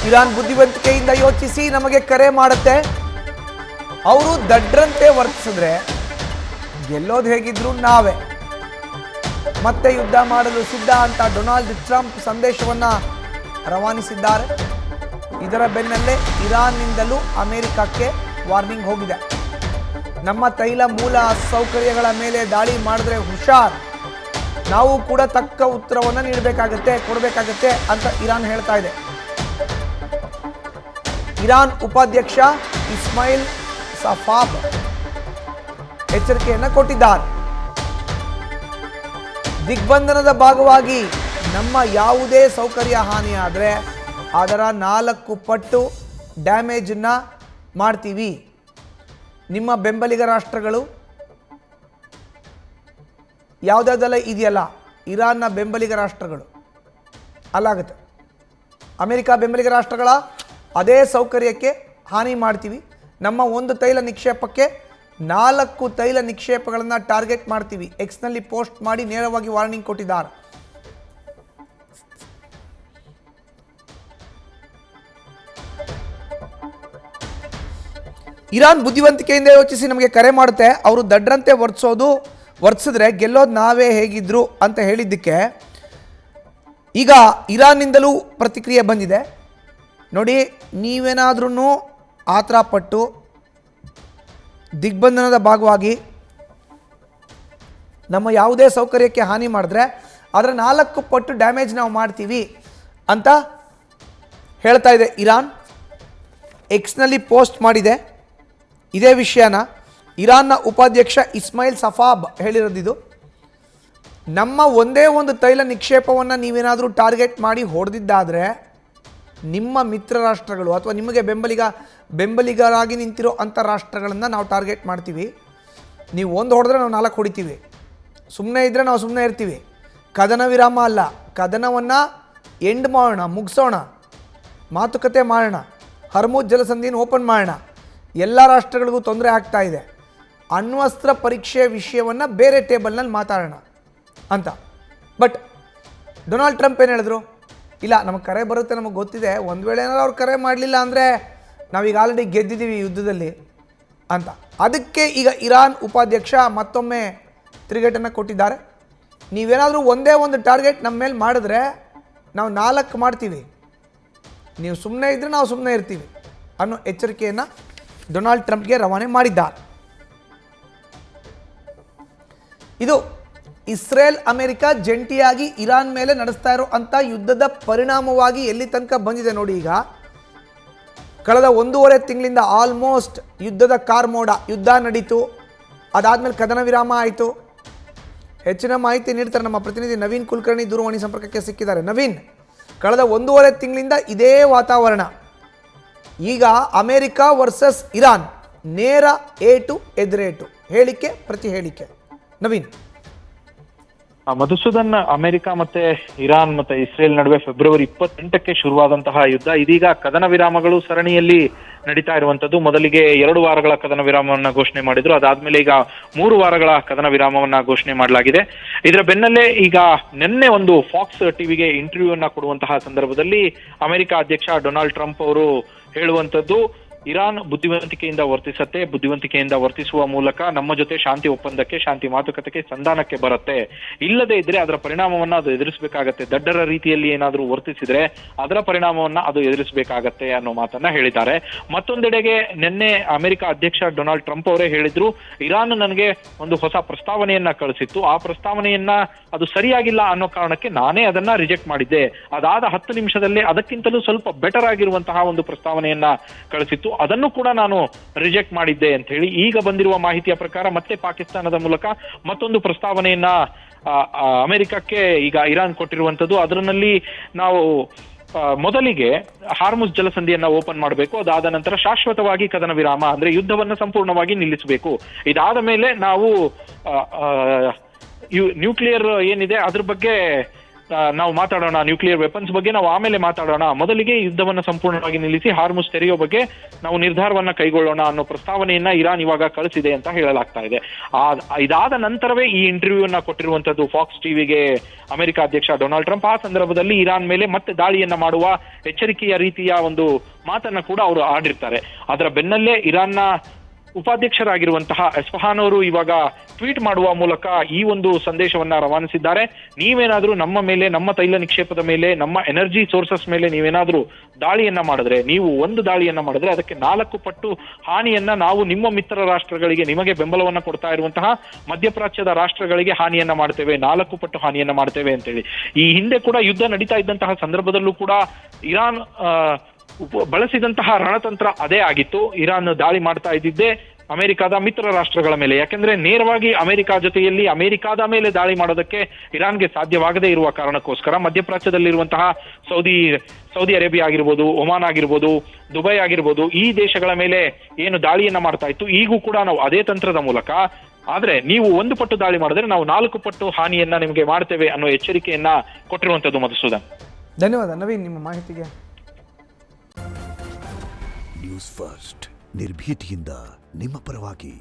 Iran ಬುದ್ಧಿವಂತಿಕೆಯಿಂದ ಯೋಚಿಸಿ ನಮಗೆ ಕರೆ ಮಾಡುತ್ತೆ. ಅವರು ದಡ್ರಂತೆ ವರ್ತಿಸಿದ್ರೆ ಗೆಲ್ಲೋದು ಹೇಗಿದ್ರು ನಾವೇ. ಮತ್ತೆ ಯುದ್ಧ ಮಾಡಲು ಸಿದ್ಧ ಅಂತ ಡೊನಾಲ್ಡ್ ಟ್ರಂಪ್ ಸಂದೇಶವನ್ನ ರವಾನಿಸಿದ್ದಾರೆ. ಇದರ ಬೆನ್ನಲ್ಲೇ ಇರಾನ್ನಿಂದಲೂ ಅಮೆರಿಕಕ್ಕೆ ವಾರ್ನಿಂಗ್ ಹೋಗಿದೆ. ನಮ್ಮ ತೈಲ ಮೂಲ ಸೌಕರ್ಯಗಳ ಮೇಲೆ ದಾಳಿ ಮಾಡಿದ್ರೆ ಹುಷಾರ್, ನಾವು ಕೂಡ ತಕ್ಕ ಉತ್ತರವನ್ನು ಕೊಡಬೇಕಾಗತ್ತೆ ಅಂತ ಇರಾನ್ ಹೇಳ್ತಾ ಇದೆ. ಇರಾನ್ ಉಪಾಧ್ಯಕ್ಷ ಇಸ್ಮಾಯಿಲ್ ಸಫಾಬ್ ಎಚ್ಚರಿಕೆಯನ್ನು ಕೊಟ್ಟಿದ್ದಾರೆ. ದಿಗ್ಬಂಧನದ ಭಾಗವಾಗಿ ನಮ್ಮ ಯಾವುದೇ ಸೌಕರ್ಯ ಹಾನಿಯಾದರೆ ಅದರ 4 ಪಟ್ಟು ಡ್ಯಾಮೇಜನ್ನು ಮಾಡ್ತೀವಿ. ನಿಮ್ಮ ಬೆಂಬಲಿಗ ರಾಷ್ಟ್ರಗಳು ಯಾವುದಾದೆಲ್ಲ ಇದೆಯಲ್ಲ, ಇರಾನ್ನ ಬೆಂಬಲಿಗ ರಾಷ್ಟ್ರಗಳು ಅಲ್ಲಾಗುತ್ತೆ. ಅಮೆರಿಕ ಬೆಂಬಲಿಗ ರಾಷ್ಟ್ರಗಳ ಅದೇ ಸೌಕರ್ಯಕ್ಕೆ ಹಾನಿ ಮಾಡ್ತೀವಿ. ನಮ್ಮ ಒಂದು ತೈಲ ನಿಕ್ಷೇಪಕ್ಕೆ 4 ತೈಲ ನಿಕ್ಷೇಪಗಳನ್ನು ಟಾರ್ಗೆಟ್ ಮಾಡ್ತೀವಿ. ಎಕ್ಸ್ನಲ್ಲಿ ಪೋಸ್ಟ್ ಮಾಡಿ ನೇರವಾಗಿ ವಾರ್ನಿಂಗ್ ಕೊಟ್ಟಿದ್ದಾರೆ. ಇರಾನ್ ಬುದ್ಧಿವಂತಿಕೆಯಿಂದ ಯೋಚಿಸಿ ನಮಗೆ ಕರೆ ಮಾಡುತ್ತೆ. ಅವರು ದಡ್ರಂತೆ ವರ್ತಿಸಿದ್ರೆ ಗೆಲ್ಲೋದು ನಾವೇ ಹೇಗಿದ್ರು ಅಂತ ಹೇಳಿದ್ದಕ್ಕೆ ಈಗ ಇರಾನ್ನಿಂದಲೂ ಪ್ರತಿಕ್ರಿಯೆ ಬಂದಿದೆ. ನೋಡಿ, ನೀವೇನಾದ್ರೂ ಆತರ ಪಟ್ಟು ದಿಗ್ಬಂಧನದ ಭಾಗವಾಗಿ ನಮ್ಮ ಯಾವುದೇ ಸೌಕರ್ಯಕ್ಕೆ ಹಾನಿ ಮಾಡಿದ್ರೆ ಅದರ 4 ಪಟ್ಟು ಡ್ಯಾಮೇಜ್ ನಾವು ಮಾಡ್ತೀವಿ ಅಂತ ಹೇಳ್ತಾ ಇದೆ ಇರಾನ್. ಎಕ್ಸ್ನಲ್ಲಿ ಪೋಸ್ಟ್ ಮಾಡಿದೆ ಇದೇ ವಿಷಯನ. ಇರಾನ್ನ ಉಪಾಧ್ಯಕ್ಷ ಇಸ್ಮಾಯಿಲ್ ಸಫಾಬ್ ಹೇಳಿರೋದಿದು. ನಮ್ಮ ಒಂದೇ ಒಂದು ತೈಲ ನಿಕ್ಷೇಪವನ್ನು ನೀವೇನಾದರೂ ಟಾರ್ಗೆಟ್ ಮಾಡಿ ಹೊಡೆದಿದ್ದಾದರೆ ನಿಮ್ಮ ಮಿತ್ರ ರಾಷ್ಟ್ರಗಳು ಅಥವಾ ನಿಮಗೆ ಬೆಂಬಲಿಗರಾಗಿ ನಿಂತಿರೋ ಅಂಥ ರಾಷ್ಟ್ರಗಳನ್ನು ನಾವು ಟಾರ್ಗೆಟ್ ಮಾಡ್ತೀವಿ. ನೀವು ಒಂದು ಹೊಡೆದ್ರೆ ನಾವು 4 ಹೊಡಿತೀವಿ. ಸುಮ್ಮನೆ ಇದ್ದರೆ ನಾವು ಸುಮ್ಮನೆ ಇರ್ತೀವಿ. ಕದನ ವಿರಾಮ ಅಲ್ಲ, ಕದನವನ್ನು ಎಂಡ್ ಮಾಡೋಣ, ಮುಗಿಸೋಣ, ಮಾತುಕತೆ ಮಾಡೋಣ, ಹರ್ಮುಜ್ ಜಲಸಂಧಿಯನ್ನು ಓಪನ್ ಮಾಡೋಣ. ಎಲ್ಲ ರಾಷ್ಟ್ರಗಳಿಗೂ ತೊಂದರೆ ಆಗ್ತಾ ಇದೆ, ಅಣ್ವಸ್ತ್ರ ಪರೀಕ್ಷೆ ವಿಷಯವನ್ನು ಬೇರೆ ಟೇಬಲ್ನಲ್ಲಿ ಮಾತಾಡೋಣ ಅಂತ. ಬಟ್ ಡೊನಾಲ್ಡ್ ಟ್ರಂಪ್ ಏನು ಹೇಳಿದ್ರು? ಇಲ್ಲ, ನಮಗೆ ಕರೆ ಬರುತ್ತೆ, ನಮಗೆ ಗೊತ್ತಿದೆ, ಒಂದು ವೇಳೆ ಏನಾದ್ರು ಅವ್ರು ಕರೆ ಮಾಡಲಿಲ್ಲ ಅಂದರೆ ನಾವೀಗ ಆಲ್ರೆಡಿ ಗೆದ್ದಿದ್ದೀವಿ ಯುದ್ಧದಲ್ಲಿ ಅಂತ. ಅದಕ್ಕೆ ಈಗ ಇರಾನ್ ಉಪಾಧ್ಯಕ್ಷ ಮತ್ತೊಮ್ಮೆ ತಿರುಗೇಟನ್ನು ಕೊಟ್ಟಿದ್ದಾರೆ. ನೀವೇನಾದರೂ ಒಂದೇ ಒಂದು ಟಾರ್ಗೆಟ್ ನಮ್ಮ ಮೇಲೆ ಮಾಡಿದ್ರೆ ನಾವು 4 ಮಾಡ್ತೀವಿ, ನೀವು ಸುಮ್ಮನೆ ಇದ್ದರೆ ನಾವು ಸುಮ್ಮನೆ ಇರ್ತೀವಿ ಅನ್ನೋ ಎಚ್ಚರಿಕೆಯನ್ನು ಡೊನಾಲ್ಡ್ ಟ್ರಂಪ್ಗೆ ರವಾನೆ ಮಾಡಿದ್ದಾರೆ. ಇದು ಇಸ್ರೇಲ್ ಅಮೆರಿಕ ಜಂಟಿಯಾಗಿ ಇರಾನ್ ಮೇಲೆ ನಡೆಸ್ತಾ ಇರೋ ಅಂಥ ಯುದ್ಧದ ಪರಿಣಾಮವಾಗಿ ಎಲ್ಲಿ ತನಕ ಬಂದಿದೆ ನೋಡಿ. ಈಗ ಕಳೆದ 1.5 ತಿಂಗಳಿಂದ ಆಲ್ಮೋಸ್ಟ್ ಯುದ್ಧದ ಕಾರ್ಮೋಡ, ಯುದ್ಧ ನಡೀತು, ಅದಾದಮೇಲೆ ಕದನ ವಿರಾಮ ಆಯಿತು. ಹೆಚ್ಚಿನ ಮಾಹಿತಿ ನೀಡ್ತಾರೆ ನಮ್ಮ ಪ್ರತಿನಿಧಿ ನವೀನ್ ಕುಲಕರ್ಣಿ, ದೂರವಾಣಿ ಸಂಪರ್ಕಕ್ಕೆ ಸಿಕ್ಕಿದ್ದಾರೆ. ನವೀನ್, ಕಳೆದ 1.5 ತಿಂಗಳಿಂದ ಇದೇ ವಾತಾವರಣ. ಈಗ ಅಮೆರಿಕ ವರ್ಸಸ್ ಇರಾನ್, ನೇರ ಏಟು ಎದುರೇಟು, ಹೇಳಿಕೆ ಪ್ರತಿ ಹೇಳಿಕೆ. ನವೀನ್. ಮಧುಸೂದನ್, ಅಮೆರಿಕ ಮತ್ತೆ ಇರಾನ್ ಮತ್ತೆ ಇಸ್ರೇಲ್ ನಡುವೆ ಫೆಬ್ರವರಿ 28ಕ್ಕೆ ಶುರುವಾದಂತಹ ಯುದ್ಧ ಇದೀಗ ಕದನ ವಿರಾಮಗಳು ಸರಣಿಯಲ್ಲಿ ನಡೀತಾ ಇರುವಂತದ್ದು. ಮೊದಲಿಗೆ 2 ವಾರಗಳ ಕದನ ವಿರಾಮವನ್ನ ಘೋಷಣೆ ಮಾಡಿದ್ರು. ಅದಾದ್ಮೇಲೆ ಈಗ 3 ವಾರಗಳ ಕದನ ವಿರಾಮವನ್ನ ಘೋಷಣೆ ಮಾಡಲಾಗಿದೆ. ಇದರ ಬೆನ್ನಲ್ಲೇ ಈಗ ನಿನ್ನೆ ಒಂದು ಫಾಕ್ಸ್ ಟಿವಿಗೆ ಇಂಟರ್ವ್ಯೂ ಅನ್ನ ಕೊಡುವಂತಹ ಸಂದರ್ಭದಲ್ಲಿ ಅಮೆರಿಕ ಅಧ್ಯಕ್ಷ ಡೊನಾಲ್ಡ್ ಟ್ರಂಪ್ ಅವರು ಹೇಳುವಂತದ್ದು, ಇರಾನ್ ಬುದ್ಧಿವಂತಿಕೆಯಿಂದ ವರ್ತಿಸುವ ಮೂಲಕ ನಮ್ಮ ಜೊತೆ ಶಾಂತಿ ಒಪ್ಪಂದಕ್ಕೆ, ಶಾಂತಿ ಮಾತುಕತೆಗೆ, ಸಂಧಾನಕ್ಕೆ ಬರುತ್ತೆ. ಇಲ್ಲದೆ ಇದ್ರೆ ಅದರ ಪರಿಣಾಮವನ್ನ ಅದು ಎದುರಿಸಬೇಕಾಗತ್ತೆ. ದಡ್ಡರ ರೀತಿಯಲ್ಲಿ ಏನಾದರೂ ವರ್ತಿಸಿದ್ರೆ ಅದರ ಪರಿಣಾಮವನ್ನ ಅದು ಎದುರಿಸಬೇಕಾಗತ್ತೆ ಅನ್ನೋ ಮಾತನ್ನ ಹೇಳಿದ್ದಾರೆ. ಮತ್ತೊಂದೆಡೆಗೆ ನಿನ್ನೆ ಅಮೆರಿಕ ಅಧ್ಯಕ್ಷ ಡೊನಾಲ್ಡ್ ಟ್ರಂಪ್ ಅವರೇ ಹೇಳಿದ್ರು, ಇರಾನ್ ನನಗೆ ಒಂದು ಹೊಸ ಪ್ರಸ್ತಾವನೆಯನ್ನ ಕಳಿಸಿತ್ತು, ಆ ಪ್ರಸ್ತಾವನೆಯನ್ನ ಅದು ಸರಿಯಾಗಿಲ್ಲ ಅನ್ನೋ ಕಾರಣಕ್ಕೆ ನಾನೇ ಅದನ್ನ ರಿಜೆಕ್ಟ್ ಮಾಡಿದ್ದೆ. ಅದಾದ 10 ನಿಮಿಷದಲ್ಲೇ ಅದಕ್ಕಿಂತಲೂ ಸ್ವಲ್ಪ ಬೆಟರ್ ಆಗಿರುವಂತಹ ಒಂದು ಪ್ರಸ್ತಾವನೆಯನ್ನ ಕಳಿಸಿತ್ತು, ಅದನ್ನು ಕೂಡ ನಾನು ರಿಜೆಕ್ಟ್ ಮಾಡಿದ್ದೆ ಅಂತ ಹೇಳಿ ಈಗ ಬಂದಿರುವ ಮಾಹಿತಿಯ ಪ್ರಕಾರ ಮತ್ತೆ ಪಾಕಿಸ್ತಾನದ ಮೂಲಕ ಮತ್ತೊಂದು ಪ್ರಸ್ತಾವನೆಯನ್ನ ಅಮೆರಿಕಕ್ಕೆ ಈಗ ಇರಾನ್ ಕೊಟ್ಟಿರುವಂತದ್ದು. ಅದರಲ್ಲಿ ನಾವು ಮೊದಲಿಗೆ ಹಾರ್ಮುಜ್ ಜಲಸಂಧಿಯನ್ನ ಓಪನ್ ಮಾಡಬೇಕು, ಅದಾದ ನಂತರ ಶಾಶ್ವತವಾಗಿ ಕದನ ವಿರಾಮ ಅಂದ್ರೆ ಯುದ್ಧವನ್ನ ಸಂಪೂರ್ಣವಾಗಿ ನಿಲ್ಲಿಸಬೇಕು. ಇದಾದ ಮೇಲೆ ನಾವು ನ್ಯೂಕ್ಲಿಯರ್ ಏನಿದೆ ಅದ್ರ ಬಗ್ಗೆ ನಾವು ಮಾತಾಡೋಣ, ನ್ಯೂಕ್ಲಿಯರ್ ವೆಪನ್ಸ್ ಬಗ್ಗೆ ನಾವು ಆಮೇಲೆ ಮಾತಾಡೋಣ, ಮೊದಲಿಗೆ ಯುದ್ಧವನ್ನ ಸಂಪೂರ್ಣವಾಗಿ ನಿಲ್ಲಿಸಿ ಹಾರ್ಮುಸ್ ತೆರೆಯೋ ಬಗ್ಗೆ ನಾವು ನಿರ್ಧಾರವನ್ನ ಕೈಗೊಳ್ಳೋಣ ಅನ್ನೋ ಪ್ರಸ್ತಾವನೆಯನ್ನ ಇರಾನ್ ಇವಾಗ ಕಳಿಸಿದೆ ಅಂತ ಹೇಳಲಾಗ್ತಾ ಇದೆ. ಇದಾದ ನಂತರವೇ ಈ ಇಂಟರ್ವ್ಯೂವನ್ನ ಕೊಟ್ಟಿರುವಂತದ್ದು ಫಾಕ್ಸ್ ಟಿವಿಗೆ ಅಮೆರಿಕ ಅಧ್ಯಕ್ಷ ಡೊನಾಲ್ಡ್ ಟ್ರಂಪ್. ಆ ಸಂದರ್ಭದಲ್ಲಿ ಇರಾನ್ ಮೇಲೆ ಮತ್ತೆ ದಾಳಿಯನ್ನ ಮಾಡುವ ಎಚ್ಚರಿಕೆಯ ರೀತಿಯ ಒಂದು ಮಾತನ್ನ ಕೂಡ ಅವರು ಆಡಿರ್ತಾರೆ. ಅದರ ಬೆನ್ನಲ್ಲೇ ಇರಾನ್ನ ಉಪಾಧ್ಯಕ್ಷರಾಗಿರುವಂತಹ ಎಸ್ಫಹಾನ್ ಅವರು ಇವಾಗ ಟ್ವೀಟ್ ಮಾಡುವ ಮೂಲಕ ಈ ಒಂದು ಸಂದೇಶವನ್ನ ರವಾನಿಸಿದ್ದಾರೆ. ನೀವೇನಾದ್ರೂ ನಮ್ಮ ಮೇಲೆ, ನಮ್ಮ ತೈಲ ನಿಕ್ಷೇಪದ ಮೇಲೆ, ನಮ್ಮ ಎನರ್ಜಿ ಸೋರ್ಸಸ್ ಮೇಲೆ ನೀವೇನಾದ್ರೂ ದಾಳಿಯನ್ನ ಮಾಡಿದ್ರೆ, ನೀವು ಒಂದು ದಾಳಿಯನ್ನ ಮಾಡಿದ್ರೆ ಅದಕ್ಕೆ 4 ಪಟ್ಟು ಹಾನಿಯನ್ನ ನಾವು ನಿಮ್ಮ ಮಿತ್ರ ರಾಷ್ಟ್ರಗಳಿಗೆ, ನಿಮಗೆ ಬೆಂಬಲವನ್ನ ಕೊಡ್ತಾ ಇರುವಂತಹ ಮಧ್ಯಪ್ರಾಚ್ಯದ ರಾಷ್ಟ್ರಗಳಿಗೆ ಹಾನಿಯನ್ನ ಮಾಡ್ತೇವೆ, 4 ಪಟ್ಟು ಹಾನಿಯನ್ನ ಮಾಡ್ತೇವೆ ಅಂತೇಳಿ. ಈ ಹಿಂದೆ ಕೂಡ ಯುದ್ಧ ನಡೀತಾ ಇದ್ದಂತಹ ಸಂದರ್ಭದಲ್ಲೂ ಕೂಡ ಇರಾನ್ ಬಳಸಿದಂತಹ ರಣತಂತ್ರ ಅದೇ ಆಗಿತ್ತು. ಇರಾನ್ ದಾಳಿ ಮಾಡ್ತಾ ಇದ್ದಿದ್ದೇ ಅಮೆರಿಕದ ಮಿತ್ರ ರಾಷ್ಟ್ರಗಳ ಮೇಲೆ. ಯಾಕೆಂದ್ರೆ ನೇರವಾಗಿ ಅಮೆರಿಕ ಜೊತೆಯಲ್ಲಿ ಅಮೆರಿಕದ ಮೇಲೆ ದಾಳಿ ಮಾಡೋದಕ್ಕೆ ಇರಾನ್ಗೆ ಸಾಧ್ಯವಾಗದೇ ಇರುವ ಕಾರಣಕ್ಕೋಸ್ಕರ ಮಧ್ಯಪ್ರಾಚ್ಯದಲ್ಲಿರುವಂತಹ ಸೌದಿ ಅರೇಬಿಯಾ ಆಗಿರ್ಬೋದು, ಒಮಾನ್ ಆಗಿರ್ಬೋದು, ದುಬೈ ಆಗಿರ್ಬೋದು, ಈ ದೇಶಗಳ ಮೇಲೆ ಏನು ದಾಳಿಯನ್ನ ಮಾಡ್ತಾ ಇತ್ತು, ಈಗೂ ಕೂಡ ನಾವು ಅದೇ ತಂತ್ರದ ಮೂಲಕ, ಆದ್ರೆ ನೀವು 1 ಪಟ್ಟು ದಾಳಿ ಮಾಡಿದ್ರೆ ನಾವು 4 ಪಟ್ಟು ಹಾನಿಯನ್ನ ನಿಮಗೆ ಮಾಡ್ತೇವೆ ಅನ್ನೋ ಎಚ್ಚರಿಕೆಯನ್ನ ಕೊಟ್ಟಿರುವಂತದ್ದು. ಮಧುಸೂದನ್, ಧನ್ಯವಾದ ನವೀನ್ ನಿಮ್ಮ ಮಾಹಿತಿಗೆ. ನ್ಯೂಸ್ ಫಸ್ಟ್ ನಿರ್ಭೀತಿಯಿಂದ ನಿಮ್ಮ ಪರವಾಗಿ.